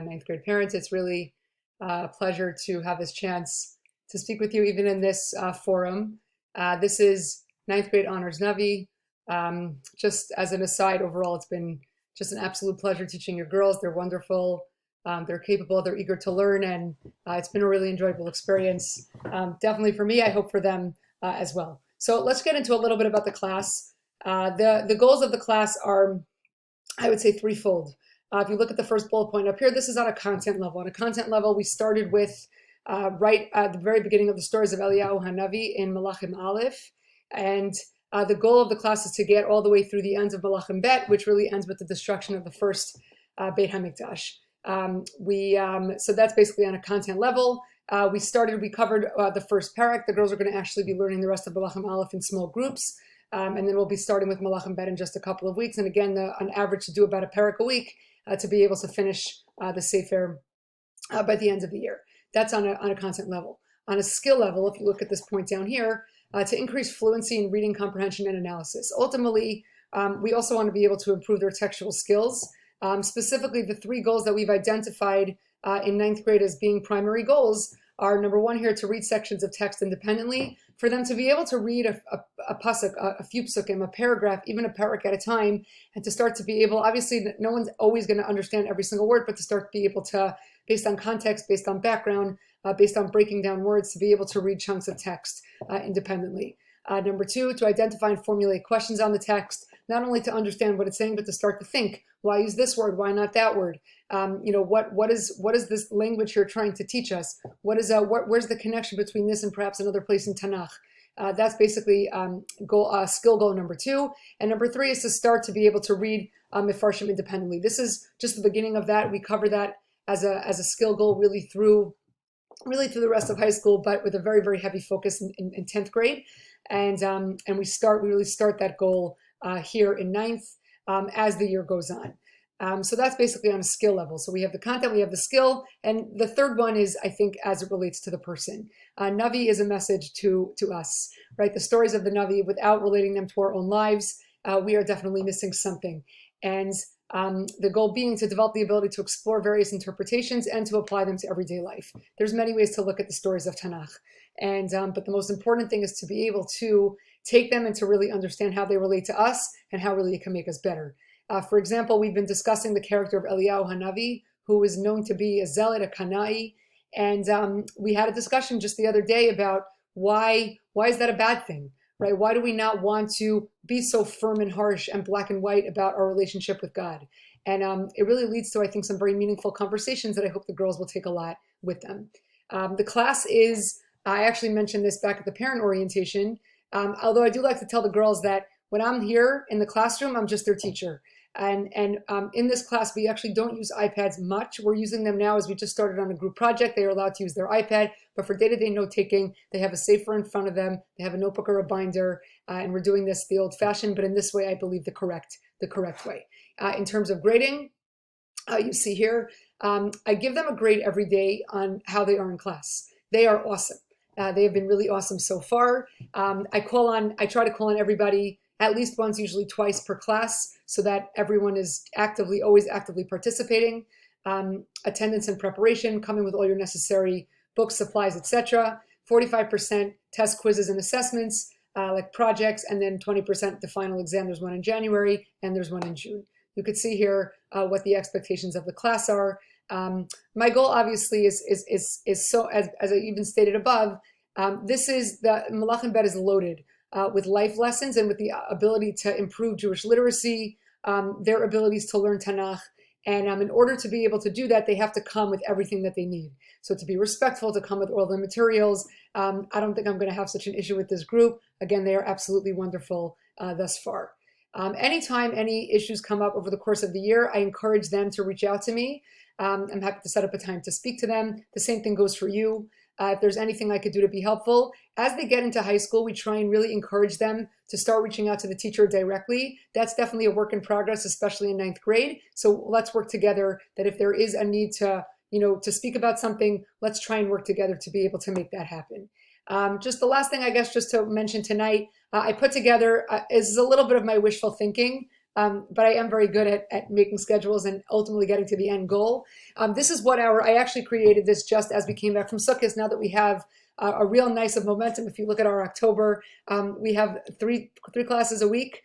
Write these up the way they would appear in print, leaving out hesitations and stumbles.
ninth grade parents. It's really a pleasure to have this chance to speak with you, even in this forum. This is ninth grade honors Navi. Just as an aside, overall, it's been just an absolute pleasure teaching your girls. They're wonderful. They're capable. They're eager to learn, and it's been a really enjoyable experience. Definitely for me. I hope for them as well. So let's get into a little bit about the class. The goals of the class are, I would say, threefold. If you look at the first bullet point up here, this is on a content level. On a content level, we started with right at the very beginning of the stories of Eliyahu Hanavi in Malachim Aleph. And the goal of the class is to get all the way through the ends of Malachim Bet, which really ends with the destruction of the first Beit HaMikdash. So that's basically on a content level. We covered the first parak. The girls are going to actually be learning the rest of Malachim Aleph in small groups. And then we'll be starting with Malachim Bet in just a couple of weeks. And again, on average, to do about a parak a week to be able to finish the Sefer by the end of the year. That's on a content level. On a skill level, if you look at this point down here, to increase fluency in reading, comprehension, and analysis. Ultimately, we also want to be able to improve their textual skills. Specifically, the three goals that we've identified in ninth grade as being primary goals are, number one here, to read sections of text independently, for them to be able to read a pasuk, a few psukim, a paragraph, even a parak at a time, and to start to be able, obviously no one's always going to understand every single word, but to start to be able to, based on context, based on background, based on breaking down words, to be able to read chunks of text independently. Number two, to identify and formulate questions on the text, not only to understand what it's saying, but to start to think, why use this word? Why not that word? What is this language here trying to teach us? Where's the connection between this and perhaps another place in Tanakh? That's basically skill goal number two. And number three is to start to be able to read Mefarshim independently. This is just the beginning of that. We cover that as a skill goal really through the rest of high school, but with a very, very heavy focus in 10th grade. And we really start that goal here in ninth as the year goes on. So that's basically on a skill level. So we have the content, we have the skill, and the third one is, I think, as it relates to the person. Navi is a message to us, right? The stories of the Navi, without relating them to our own lives, we are definitely missing something. And the goal being to develop the ability to explore various interpretations and to apply them to everyday life. There's many ways to look at the stories of Tanakh. And but the most important thing is to be able to take them and to really understand how they relate to us and how really it can make us better. For example, we've been discussing the character of Eliyahu Hanavi, who is known to be a zealot, a Kanai. And we had a discussion just the other day about why is that a bad thing, right? Why do we not want to be so firm and harsh and black and white about our relationship with God? And it really leads to, I think, some very meaningful conversations that I hope the girls will take a lot with them. The class is, I actually mentioned this back at the parent orientation, although I do like to tell the girls that when I'm here in the classroom, I'm just their teacher. And in this class, we actually don't use iPads much. We're using them now as we just started on a group project. They are allowed to use their iPad, but for day-to-day note-taking, they have a Sefer in front of them. They have a notebook or a binder, and we're doing this the old-fashioned, but in this way, I believe the correct way. In terms of grading, you see here, I give them a grade every day on how they are in class. They are awesome. They have been really awesome so far. I try to call on everybody at least once, usually twice per class, so that everyone is always actively participating. Attendance and preparation, coming with all your necessary books, supplies, etc. 45% test quizzes and assessments, like projects, and then 20% the final exam. There's one in January and there's one in June. You could see here what the expectations of the class are. My goal, obviously, is so, as I even stated above, this is the Malachim Bet is loaded with life lessons and with the ability to improve Jewish literacy, their abilities to learn Tanakh. And in order to be able to do that, they have to come with everything that they need. So to be respectful, to come with all the materials. I don't think I'm going to have such an issue with this group. Again, they are absolutely wonderful thus far. Anytime any issues come up over the course of the year, I encourage them to reach out to me. I'm happy to set up a time to speak to them. The same thing goes for you. If there's anything I could do to be helpful. As they get into high school, we try and really encourage them to start reaching out to the teacher directly. That's definitely a work in progress, especially in ninth grade. So let's work together that if there is a need to speak about something, let's try and work together to be able to make that happen. Just the last thing, I guess, just to mention tonight, I put together, is a little bit of my wishful thinking, but I am very good at making schedules and ultimately getting to the end goal. This is what I actually created this just as we came back from Sukkot. Now that we have a real nice of momentum, if you look at our October, we have three classes a week.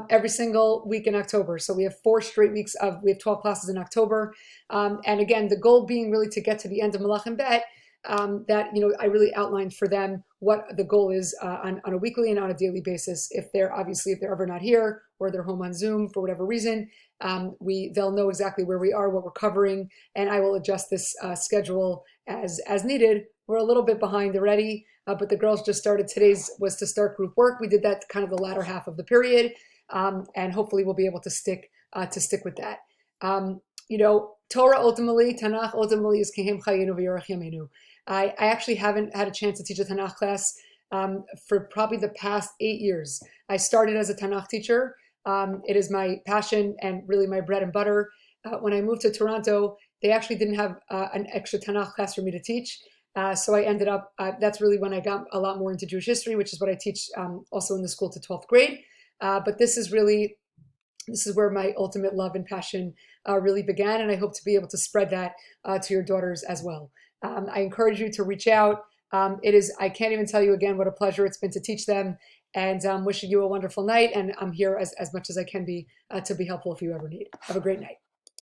Every single week in October. So we have 4 straight weeks we have 12 classes in October. And again, the goal being really to get to the end of Malachim Bet, that, I really outlined for them what the goal is on a weekly and on a daily basis. If they're ever not here or they're home on Zoom for whatever reason, they'll know exactly where we are, what we're covering, and I will adjust this schedule as needed. We're a little bit behind already, but the girls just started. Today's was to start group work. We did that kind of the latter half of the period, and hopefully we'll be able to stick with that. Torah ultimately, Tanakh ultimately is Kehem Chayenu V'Yorach Yameinu. I actually haven't had a chance to teach a Tanakh class for probably the past 8 years. I started as a Tanakh teacher. It is my passion and really my bread and butter. When I moved to Toronto, they actually didn't have an extra Tanakh class for me to teach. So I ended up, that's really when I got a lot more into Jewish history, which is what I teach also in the school to 12th grade. But this is where my ultimate love and passion really began. And I hope to be able to spread that to your daughters as well. I encourage you to reach out. I can't even tell you again what a pleasure it's been to teach them, and wishing you a wonderful night. And I'm here as much as I can be to be helpful if you ever need. Have a great night.